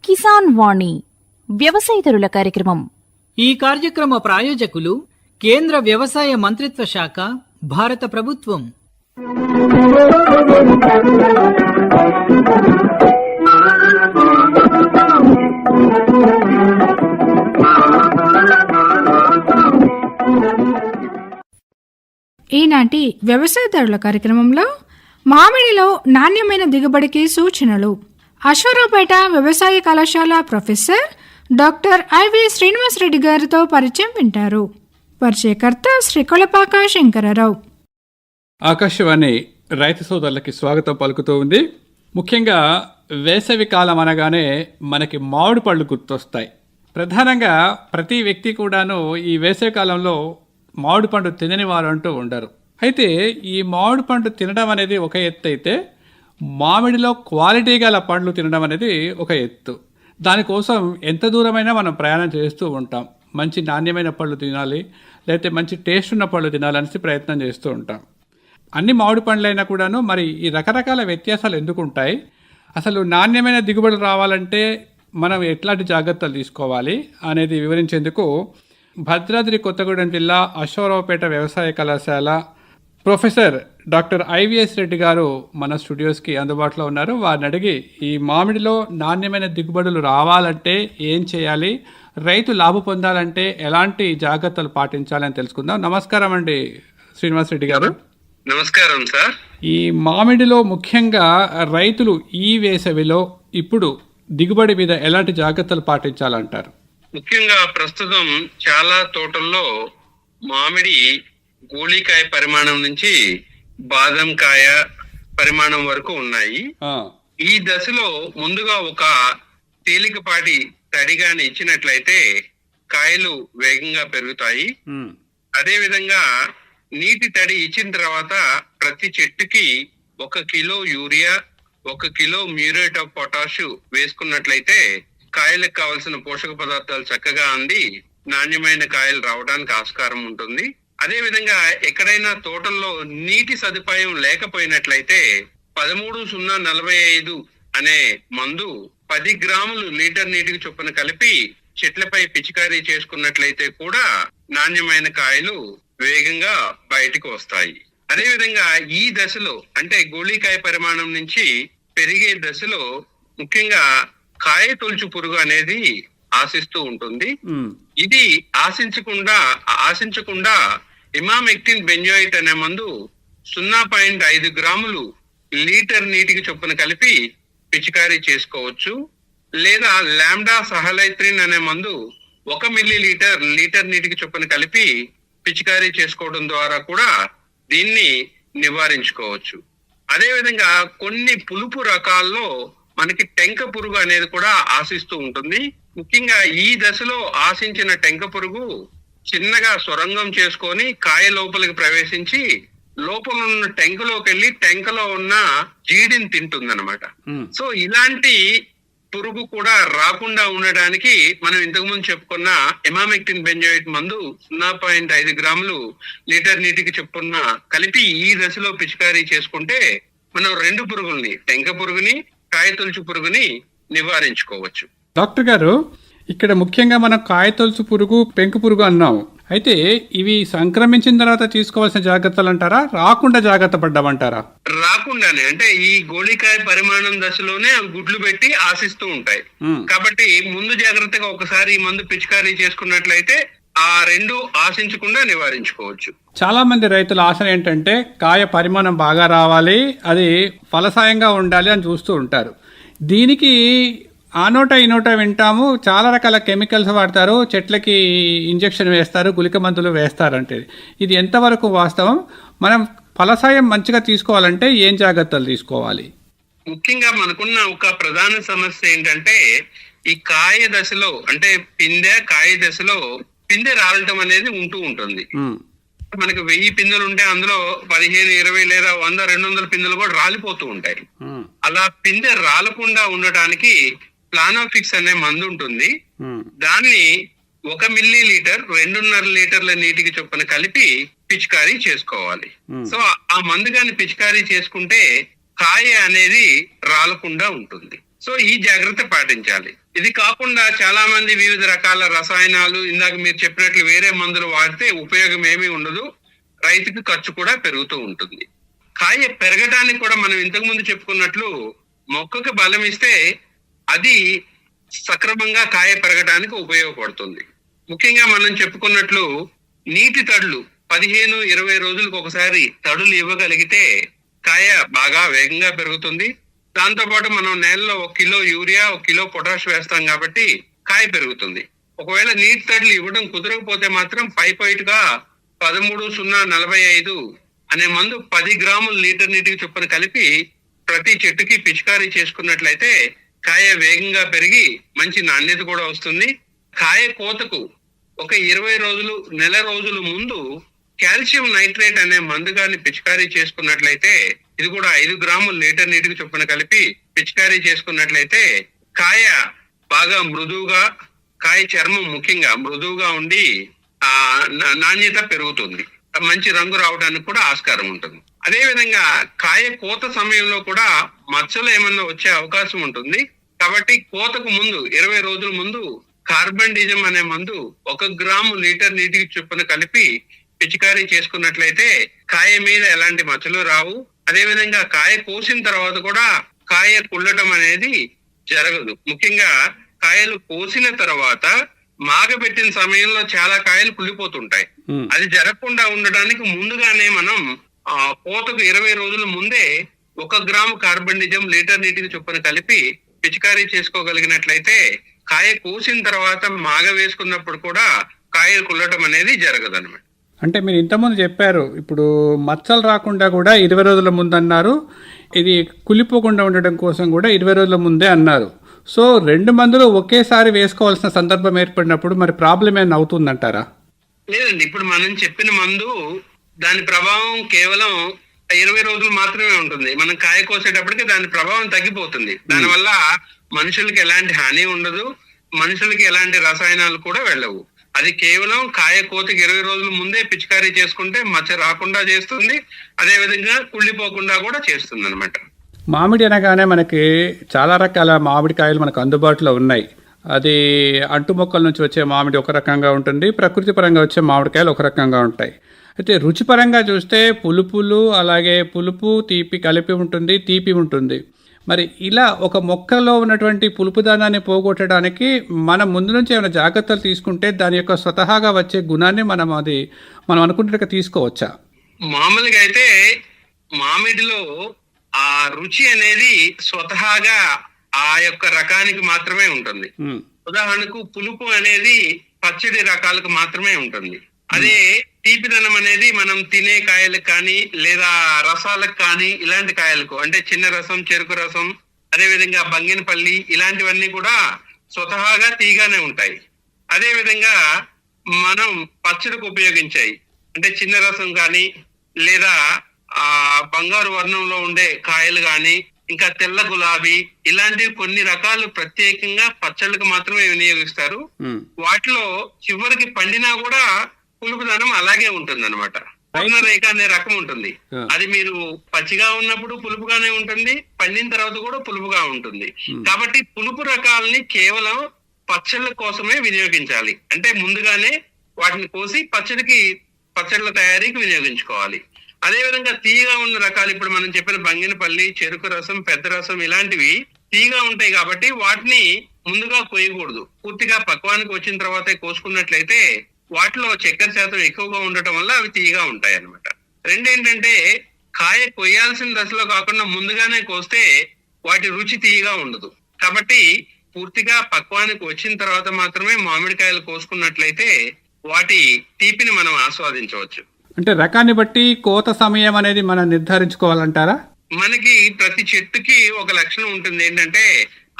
కిసాన్ వాణి వ్యవసాయదారుల కార్యక్రమం. ఈ కార్యక్రమ ప్రాయోజకులు కేంద్ర వ్యవసాయ మంత్రిత్వ శాఖ, భారత ప్రభుత్వం. ఈనాటి వ్యవసాయదారుల కార్యక్రమంలో మామిడిలో నాణ్యమైన దిగుబడికి సూచనలు, అశ్వరావుపేట వ్యవసాయ కళాశాల ప్రొఫెసర్ డాక్టర్ ఐవి శ్రీనివాసరెడ్డి గారితో పరిచయం వింటారు. పరిచయకర్త శ్రీ కొలపాక శంకరరావు. ఆకాశవాణి రైతు సోదరులకి స్వాగతం పలుకుతూ ఉంది. ముఖ్యంగా వేసవి కాలం అనగానే మనకి మామిడి పళ్ళు గుర్తొస్తాయి. ప్రధానంగా ప్రతి వ్యక్తి కూడాను ఈ వేసవి కాలంలో మామిడి పండు తినని వారు అంటూ ఉండరు. అయితే ఈ మామిడి పండు తినడం అనేది ఒక ఎత్తు అయితే, మామిడిలో క్వాలిటీ గల పండ్లు తినడం అనేది ఒక ఎత్తు. దానికోసం ఎంత దూరమైనా మనం ప్రయాణం చేస్తూ ఉంటాం. మంచి నాణ్యమైన పళ్ళు తినాలి, లేకపోతే మంచి టేస్ట్ ఉన్న పళ్ళు తినాలనేసి ప్రయత్నం చేస్తూ ఉంటాం. అన్ని మామిడి పండ్లైనా కూడాను మరి ఈ రకరకాల వ్యత్యాసాలు ఎందుకు ఉంటాయి, అసలు నాణ్యమైన దిగుబడి రావాలంటే మనం ఎట్లాంటి జాగ్రత్తలు తీసుకోవాలి అనేది వివరించేందుకు భద్రాద్రి కొత్తగూడెం జిల్లా అశ్వరావుపేట వ్యవసాయ కళాశాల ప్రొఫెసర్ డాక్టర్ ఐవిఎస్ రెడ్డి గారు మన స్టూడియోస్కి అందుబాటులో ఉన్నారు. వారిని అడిగి ఈ మామిడిలో నాణ్యమైన దిగుబడులు రావాలంటే ఏం చేయాలి, రైతు లాభం పొందాలంటే ఎలాంటి జాగ్రత్తలు పాటించాలని తెలుసుకుందాం. నమస్కారం అండి శ్రీనివాస్ రెడ్డి గారు. నమస్కారం సార్. ఈ మామిడిలో ముఖ్యంగా రైతులు ఈ వేసవిలో ఇప్పుడు దిగుబడి మీద ఎలాంటి జాగ్రత్తలు పాటించాలంటారు? ముఖ్యంగా ప్రస్తుతం చాలా తోటల్లో మామిడి గోళీకాయ పరిమాణం నుంచి బాదం కాయ పరిమాణం వరకు ఉన్నాయి. ఈ దశలో ముందుగా ఒక తేలికపాటి తడిగాని ఇచ్చినట్లయితే కాయలు వేగంగా పెరుగుతాయి. అదే విధంగా నీటి తడి ఇచ్చిన తర్వాత ప్రతి చెట్టుకి 1 kilo urea, 1 kilo muriate of potash వేసుకున్నట్లయితే కాయలకు కావలసిన పోషక పదార్థాలు చక్కగా అంది నాణ్యమైన కాయలు రావడానికి ఆస్కారం ఉంటుంది. అదే విధంగా ఎక్కడైనా తోటల్లో నీటి సదుపాయం లేకపోయినట్లయితే 13-0-45 అనే మందు 10 గ్రాములు లీటర్ నీటికి చొప్పున కలిపి చెట్లపై పిచికారీ చేసుకున్నట్లయితే కూడా నాణ్యమైన కాయలు వేగంగా బయటకు వస్తాయి. అదే విధంగా ఈ దశలో అంటే గోళీకాయ పరిమాణం నుంచి పెరిగే దశలో ముఖ్యంగా కాయ తొలుచు పురుగు అనేది ఆశిస్తూ ఉంటుంది. ఇది ఆశించకుండా ఇమామెక్టిన్ బెంజోయిట్ అనే మందు 0.5 గ్రాములు లీటర్ నీటికి చొప్పున కలిపి పిచికారీ చేసుకోవచ్చు. లేదా లాంబ్డా సహలైత్రిన్ అనే మందు 1 మిల్లీలీటర్ లీటర్ నీటికి చొప్పున కలిపి పిచికారీ చేసుకోవడం ద్వారా కూడా దీన్ని నివారించుకోవచ్చు. అదే విధంగా కొన్ని పులుపు రకాల్లో మనకి టెంక పురుగు అనేది కూడా ఆశిస్తూ ఉంటుంది. ముఖ్యంగా ఈ దశలో ఆశించిన టెంక పురుగు చిన్నగా సొరంగం చేసుకొని కాయ లోపలికి ప్రవేశించి లోపల ఉన్న టెంకలోకి వెళ్ళి టెంకలో ఉన్న జీడిని తింటుందన్నమాట. సో ఇలాంటి పురుగు కూడా రాకుండా ఉండడానికి మనం ఇంతకు ముందు చెప్పుకున్న ఇమామెక్టిన్ బెంజోయిట్ మందు 0.5 గ్రాములు లీటర్ నీటికి చొప్పున కలిపి ఈ దశలో పిచికారీ చేసుకుంటే మనం 2 పురుగుల్ని, టెంక పురుగుని, కాయ తొలుచు పురుగుని నివారించుకోవచ్చు. డాక్టర్ గారు, ఇక్కడ ముఖ్యంగా మనం కాయ తొలుచు పురుగు, పెంకు పురుగు అన్నాము. అయితే ఇవి సంక్రమించిన తర్వాత తీసుకోవాల్సిన జాగ్రత్తలు అంటారా, రాకుండా జాగ్రత్త పడ్డామంటారా? రాకుండానే, అంటే ఈ గోళీకాయ పరిమాణం దశలోనే అవి గుడ్లు పెట్టి ఆశిస్తూ ఉంటాయి. కాబట్టి ముందు జాగ్రత్తగా ఒకసారి ఈ మందు పిచికారీ చేసుకున్నట్లయితే ఆ 2 ఆశించకుండా నివారించుకోవచ్చు. చాలా మంది రైతుల ఆశ ఏంటంటే కాయ పరిమాణం బాగా రావాలి, అది ఫలసాయంగా ఉండాలి అని చూస్తూ ఉంటారు. దీనికి ఆ నోట ఈ నోట వింటాము, చాలా రకాల కెమికల్స్ వాడతారు, చెట్లకి ఇంజెక్షన్ వేస్తారు, గుళిక మందులు వేస్తారంటే ఇది ఎంతవరకు వాస్తవం? మనం ఫలసాయం మంచిగా తీసుకోవాలంటే ఏం జాగ్రత్తలు తీసుకోవాలి? ముఖ్యంగా మనకున్న ఒక ప్రధాన సమస్య ఏంటంటే ఈ కాయ దశలో, అంటే కాయ దశలో పిందె రాలటం అనేది ఉంటూ ఉంటుంది. మనకు 1000 పిందెలు ఉంటే అందులో 15, 20 లేదా 100, 200 పిందెలు కూడా రాలిపోతూ ఉంటాయి. అలా పిందె రాలకుండా ఉండటానికి ప్లానోఫిక్స్ అనే మందు ఉంటుంది. దాన్ని 1 మిల్లీ లీటర్ 2.5 లీటర్ల నీటికి చొప్పున కలిపి పిచికారీ చేసుకోవాలి. సో ఆ మందు గాని పిచికారీ చేసుకుంటే కాయ అనేది రాలకుండా ఉంటుంది. సో ఈ జాగ్రత్త పాటించాలి. ఇది కాకుండా చాలా మంది వివిధ రకాల రసాయనాలు, ఇందాక మీరు చెప్పినట్లు వేరే మందులు వాడితే ఉపయోగం ఏమీ ఉండదు, రైతుకి ఖర్చు కూడా పెరుగుతూ ఉంటుంది. కాయ పెరగడానికి కూడా మనం ఇంతకు ముందు చెప్పుకున్నట్లు మొక్కకు బలం ఇస్తే అది సక్రమంగా కాయ పెరగడానికి ఉపయోగపడుతుంది. ముఖ్యంగా మనం చెప్పుకున్నట్లు నీటి తడులు 15-20 రోజులకు ఒకసారి తడులు ఇవ్వగలిగితే కాయ బాగా వేగంగా పెరుగుతుంది. దాంతో పాటు మనం నేలలో 1 కిలో యూరియా 1 కిలో పొటాష్ వేస్తాం కాబట్టి కాయ పెరుగుతుంది. ఒకవేళ నీటి తడులు ఇవ్వడం కుదరకపోతే మాత్రం పైపైటుగా 13-0-45 అనే మందు 10 గ్రాములు లీటర్ నీటికి చొప్పున కలిపి ప్రతి చెట్టుకి పిచికారీ చేసుకున్నట్లయితే కాయ వేగంగా పెరిగి మంచి నాణ్యత కూడా వస్తుంది. కాయ కోతకు ఒక 20 రోజులు, నెల రోజుల ముందు కాల్షియం నైట్రేట్ అనే మందు గాని పిచికారీ చేసుకున్నట్లయితే, ఇది కూడా 5 గ్రాములు లీటర్ నీటికి చొప్పున కలిపి పిచికారీ చేసుకున్నట్లయితే కాయ బాగా మృదువుగా, కాయ చర్మం ముఖ్యంగా మృదువుగా ఉండి నాణ్యత పెరుగుతుంది, మంచి రంగు రావడానికి కూడా ఆస్కారం ఉంటుంది. అదే విధంగా కాయ కోత సమయంలో కూడా మచ్చలు ఏమన్నా వచ్చే అవకాశం ఉంటుంది. కాబట్టి కోతకు ముందు 20 రోజుల ముందు కార్బండిజం అనే మందు 1 గ్రాము లీటర్ నీటికి చొప్పున కలిపి పిచికారీ చేసుకున్నట్లయితే కాయ మీద ఎలాంటి మచ్చలు రావు. అదే విధంగా కాయ కోసిన తర్వాత కూడా కాయ కుళ్ళటం అనేది జరగదు. ముఖ్యంగా కాయలు కోసిన తర్వాత మాగబెట్టిన సమయంలో చాలా కాయలు కుళ్ళిపోతుంటాయి. అది జరగకుండా ఉండడానికి ముందుగానే మనం కోతకు 20 రోజుల ముందే 1 గ్రాము కార్బండిజం లీటర్ నీటికి చొప్పున కలిపి పిచికారీ చేసుకోగలిగినట్లయితే కాయ కోసిన తర్వాత మాగ వేసుకున్నప్పుడు కూడా కాయలు కుళ్ళటం అనేది జరగదు అన్నమాట. అంటే మీరు ఇంతకుముందు చెప్పారు, ఇప్పుడు మచ్చలు రాకుండా కూడా 20 రోజుల ముందు అన్నారు, ఇది కులిపోకుండా ఉండడం కోసం కూడా 20 రోజుల ముందే అన్నారు. సో 2 మందులు ఒకేసారి వేసుకోవాల్సిన సందర్భం ఏర్పడినప్పుడు మరి ప్రాబ్లం ఏమైనా అవుతుందంటారా? లేదండి, ఇప్పుడు మనం చెప్పిన మందు దాని ప్రభావం కేవలం 20 రోజులు మాత్రమే ఉంటుంది. మనం కాయ కోసేటప్పటికి దాని ప్రభావం తగ్గిపోతుంది. దానివల్ల మనుషులకి ఎలాంటి హాని ఉండదు, మనుషులకి ఎలాంటి రసాయనాలు కూడా వెళ్ళవు. అది కేవలం కాయ కోతకి 20 రోజుల ముందే పిచికారీ చేసుకుంటే మచ్చ రాకుండా చేస్తుంది, అదే విధంగా కుళ్ళిపోకుండా కూడా చేస్తుంది అనమాట. మామిడి అనగానే మనకి చాలా రకాల మామిడికాయలు మనకు అందుబాటులో ఉన్నాయి. అది అంటు మొక్కల నుంచి వచ్చే మామిడి ఒక రకంగా ఉంటుంది, ప్రకృతి పరంగా వచ్చే మామిడికాయలు ఒక రకంగా ఉంటాయి. అయితే రుచిపరంగా చూస్తే పులుపులు, అలాగే పులుపు తీపి కలిపి ఉంటుంది, తీపి ఉంటుంది. మరి ఇలా ఒక మొక్కలో ఉన్నటువంటి పులుపుదానాన్ని పోగొట్టడానికి మనం ముందు నుంచి ఏమైనా జాగ్రత్తలు తీసుకుంటే దాని యొక్క స్వతహాగా వచ్చే గుణాన్ని మనం అనుకుంటున్నట్టుగా తీసుకోవచ్చా? మామూలుగా అయితే మామిడిలో ఆ రుచి అనేది స్వతహాగా ఆ యొక్క రకానికి మాత్రమే ఉంటుంది. ఉదాహరణకు పులుపు అనేది పచ్చడి రకాలకు మాత్రమే ఉంటుంది. అదే తీపిదనం అనేది మనం తినే కాయలకు కానీ లేదా రసాలకు కానీ ఇలాంటి కాయలకు, అంటే చిన్న రసం, చెరుకు రసం, అదే విధంగా బంగినపల్లి ఇలాంటివన్నీ కూడా స్వతహాగా తీగానే ఉంటాయి. అదే విధంగా మనం పచ్చడికి ఉపయోగించాయి అంటే చిన్న రసం కానీ లేదా బంగారు వర్ణంలో ఉండే కాయలు కానీ, ఇంకా తెల్ల గులాబీ ఇలాంటివి కొన్ని రకాలు ప్రత్యేకంగా పచ్చళ్ళకు మాత్రమే వినియోగిస్తారు. వాటిలో చివరికి పండినా కూడా పులుపుదనం అలాగే ఉంటుంది అనమాట. రేఖ అనే రకం ఉంటుంది. అది మీరు పచ్చిగా ఉన్నప్పుడు పులుపుగానే ఉంటుంది, పండిన తర్వాత కూడా పులుపుగా ఉంటుంది. కాబట్టి పులుపు రకాలని కేవలం పచ్చళ్ళ కోసమే వినియోగించాలి. అంటే ముందుగానే వాటిని కోసి పచ్చళ్ళ తయారీకి వినియోగించుకోవాలి. అదే విధంగా తీయగా ఉన్న రకాలు ఇప్పుడు మనం చెప్పిన బంగినపల్లి, చెరుకు రసం, పెద్ద రసం ఇలాంటివి తీయగా ఉంటాయి కాబట్టి వాటిని ముందుగా కోయకూడదు. పూర్తిగా పక్వానికి వచ్చిన తర్వాతే కోసుకున్నట్లయితే వాటిలో చక్కెర శాతం ఎక్కువగా ఉండటం వల్ల అవి తీయగా ఉంటాయి అన్నమాట. రెండేంటంటే కాయ కొయ్యాల్సిన దశలో కాకుండా ముందుగానే కోస్తే వాటి రుచి తీయగా ఉండదు. కాబట్టి పూర్తిగా పక్వానికి వచ్చిన తర్వాత మాత్రమే మామిడికాయలు కోసుకున్నట్లయితే వాటి తీపిని మనం ఆస్వాదించవచ్చు. అంటే రకాన్ని బట్టి కోత సమయం అనేది మనం నిర్ధారించుకోవాలంటారా? మనకి ప్రతి చెట్టుకి ఒక లక్షణం ఉంటుంది. ఏంటంటే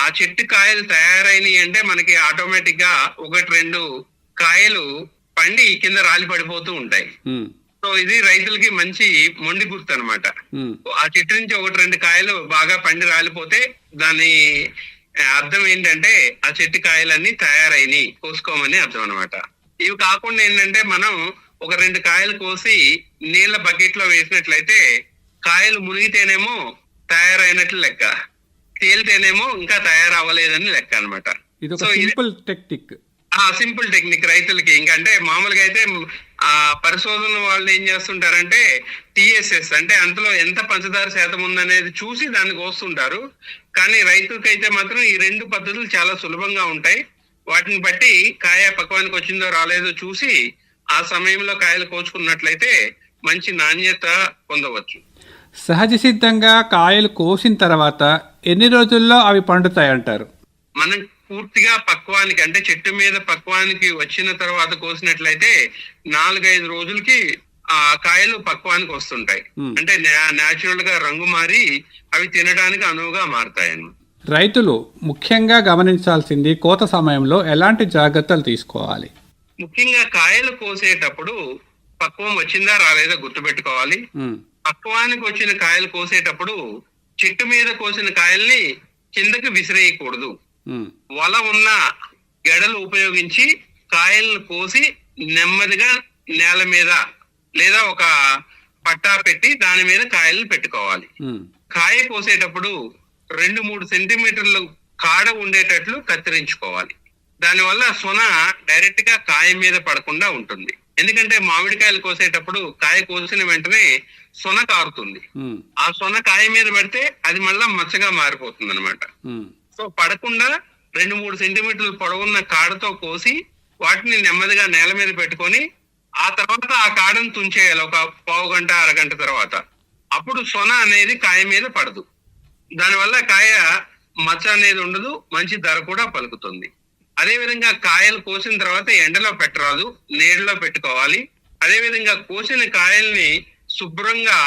ఆ చెట్టు కాయలు తయారైనవి అంటే మనకి ఆటోమేటిక్ గా 1-2 కాయలు పండి కింద రాలి పడిపోతూ ఉంటాయి. సో ఇది రైతులకి మంచి మొండి గుర్తు అనమాట. ఆ చెట్టు నుంచి 1-2 కాయలు బాగా పండి రాలిపోతే దాని అర్థం ఏంటంటే ఆ చెట్టు కాయలన్నీ తయారైనవి, కోసుకోమని అర్థం అనమాట. ఇవి కాకుండా ఏంటంటే మనం ఒక 2 కాయలు కోసి నీళ్ల బకెట్ లో వేసినట్లయితే కాయలు మునిగితేనేమో తయారైనట్లు లెక్క, తేలితేనేమో ఇంకా తయారవ్వలేదని లెక్క అనమాట. ఇది ఒక సింపుల్ టెక్నిక్. సింపుల్ టెక్నిక్ రైతులకి. ఇంకంటే మామూలుగా అయితే ఆ పరిశోధన వాళ్ళు ఏం చేస్తుంటారంటే TSS అంటే అందులో ఎంత పంచదార శాతం ఉందనేది చూసి దాన్ని కోస్తుంటారు. కానీ రైతుకైతే మాత్రం ఈ 2 పద్ధతులు చాలా సులభంగా ఉంటాయి. వాటిని బట్టి కాయ పక్వానికి వచ్చిందో రాలేదో చూసి ఆ సమయంలో కాయలు కోసుకున్నట్లయితే మంచి నాణ్యత పొందవచ్చు. సహజ సిద్ధంగా కాయలు కోసిన తర్వాత ఎన్ని రోజుల్లో అవి పండుతాయంటారు? మనం పూర్తిగా పక్వానికి అంటే చెట్టు మీద పక్వానికి వచ్చిన తర్వాత కోసినట్లయితే 4-5 రోజులకి ఆ కాయలు పక్వానికి వస్తుంటాయి. అంటే న్యాచురల్ గా రంగు మారి అవి తినడానికి అనువుగా మారుతాయి. రైతులు ముఖ్యంగా గమనించాల్సింది కోత సమయంలో ఎలాంటి జాగ్రత్తలు తీసుకోవాలి? ముఖ్యంగా కాయలు కోసేటప్పుడు పక్వం వచ్చిందా రాలేదా గుర్తుపెట్టుకోవాలి. పక్వానికి వచ్చిన కాయలు కోసేటప్పుడు చెట్టు మీద కోసిన కాయల్ని కిందకి విసిరేయకూడదు. వల ఉన్న గెడలు ఉపయోగించి కాయలను కోసి నెమ్మదిగా నేల మీద లేదా ఒక పట్టా పెట్టి దాని మీద కాయలను పెట్టుకోవాలి. కాయ కోసేటప్పుడు 2-3 సెంటీమీటర్లు కాడ ఉండేటట్లు కత్తిరించుకోవాలి. దానివల్ల సొన డైరెక్ట్ గా కాయ మీద పడకుండా ఉంటుంది. ఎందుకంటే మామిడికాయలు కోసేటప్పుడు కాయ కోసిన వెంటనే సొన కారుతుంది. ఆ సొన కాయ మీద పడితే అది మళ్ళా మచ్చగా మారిపోతుంది అనమాట. సో పడకుండా 2-3 సెంటీమీటర్లు పొడవున్న కాడతో కోసి వాటిని నెమ్మదిగా నేల మీద పెట్టుకొని ఆ తర్వాత ఆ కాడను తుంచేయాలి. ఒక పావు గంట అరగంట తర్వాత అప్పుడు సొన అనేది కాయ మీద పడదు. దానివల్ల కాయ మచ్చ అనేది ఉండదు, మంచి ధర కూడా పలుకుతుంది. అదే విధంగా కాయలు కోసిన తర్వాత ఎండలో పెట్టరాదు, నీడలో పెట్టుకోవాలి. అదే విధంగా కోసిన కాయల్ని శుభ్రంగా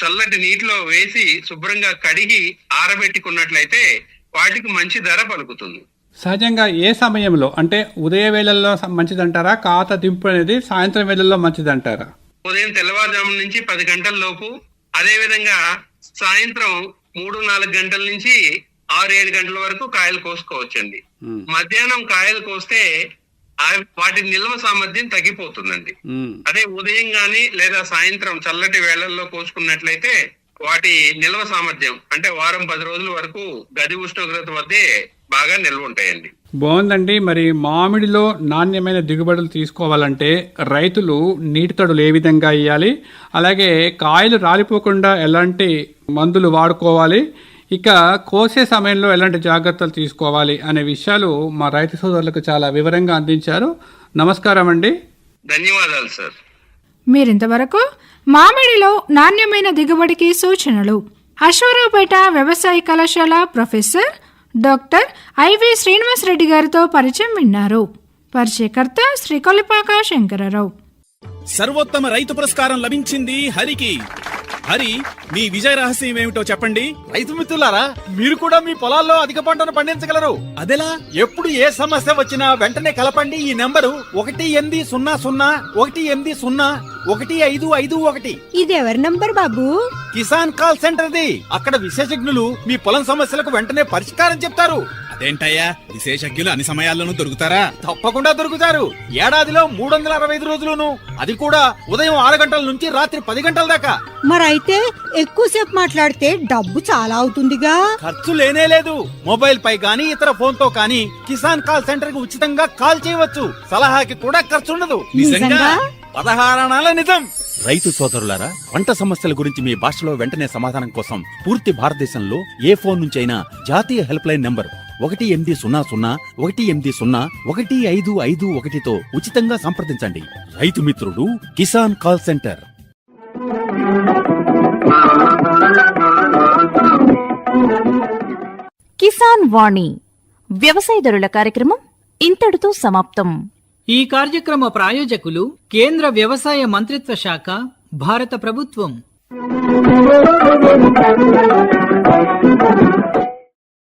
చల్లటి నీటిలో వేసి శుభ్రంగా కడిగి ఆరబెట్టుకున్నట్లయితే వాటికి మంచి ధర పలుకుతుంది. సహజంగా ఏ సమయంలో అంటే ఉదయ వేళల్లో మంచిదంటారా, కాత దింపు అనేది సాయంత్రం వేళల్లో మంచిదంటారా? ఉదయం తెల్లవారుజాము నుంచి 10 గంటల లోపు, అదే విధంగా సాయంత్రం 3-4 గంటల నుంచి 6-7 గంటల వరకు కాయలు కోసుకోవచ్చండి. మధ్యాహ్నం కాయలు కోస్తే వాటి నిల్వ సామర్థ్యం తగ్గిపోతుందండి. అదే ఉదయం గాని లేదా సాయంత్రం చల్లటి వేళల్లో కోసుకున్నట్లయితే వాటి నిల్వ సామర్థ్యం అంటే వారం 10 రోజుల వరకు గది ఉష్ణోగ్రత వద్దే బాగా నిల్వ ఉంటాయండి. బాగుందండి. మరి మామిడిలో నాణ్యమైన దిగుబడులు తీసుకోవాలంటే రైతులు నీటి తడులు ఏ విధంగా ఇవ్వాలి, అలాగే కాయలు రాలిపోకుండా ఎలాంటి మందులు వాడుకోవాలి, ఇక కోసే సమయంలో ఎలాంటి జాగ్రత్తలు తీసుకోవాలి అనే విషయాలు మా రైతు సోదరులకు చాలా వివరంగా అందించారు. నమస్కారం అండి. ధన్యవాదాలు సార్. మీరింతవరకు మామిడిలో నాణ్యమైన దిగుబడికి సూచనలు అశ్వరావుపేట వ్యవసాయ కళాశాల professor doctor IV Srinivas Reddy గారితో పరిచయం విన్నారు. పరిచయకర్త శ్రీ కొల్లిపాక శంకరరావు. సర్వోత్తమ రైతు పురస్కారం లభించింది హరికి. హరి, మీ విజయ రహస్యం ఏమిటో చెప్పండి. రైతు మిత్రులారా, మీరు కూడా మీ పొలాల్లో అధిక పంటను పండించగలరు. అదెలా? ఎప్పుడు ఏ సమస్య వచ్చినా వెంటనే కలపండి ఈ నెంబరు 1800-180-1551. ఇది ఎవరి number Babu? Kisan call centre the. అక్కడ విశేషజ్ఞులు మీ పొలం సమస్యలకు వెంటనే పరిష్కారం చెప్తారు. అదేంటయ్యా, విశేషజ్ఞులు అన్ని సమయాల్లోనూ దొరుకుతారా? తప్పకుండా దొరుకుతారు. ఏడాదిలో 365 రోజులును, అది కూడా ఉదయం 6 గంటల నుంచి రాత్రి 10 గంటల దాకా. మరైతే ఎక్కువసేపు మాట్లాడితే డబ్బు చాలా అవుతుందిగా. ఖర్చు లేనే లేదు. మొబైల్ పై గానీ ఇతర ఫోన్ తో కానీ కిసాన్ కాల్ సెంటర్ కి ఉచితంగా కాల్ చేయవచ్చు. సలహాకి కూడా ఖర్చు ఉండదు. నిజంగా? 16 అణాల నిజం. రైతు సోదరులారా, పంట సమస్యల గురించి మీ భాషలో వెంటనే సమాధానం కోసం పూర్తి భారతదేశంలో ఏ ఫోన్ నుంచి అయినా జాతీయ హెల్ప్ లైన్ నంబర్ 1800-180-1551తో ఉచితంగా సంప్రదించండి. రైతు మిత్రుడు కిసాన్ కాల్ సెంటర్. కిసాన్ వాణి వ్యవసాయదారుల కార్యక్రమం ఇంతటితో సమాప్తం. ఈ కార్యక్రమ ప్రాయోజకులు కేంద్ర వ్యవసాయ మంత్రిత్వ శాఖ, భారత ప్రభుత్వం.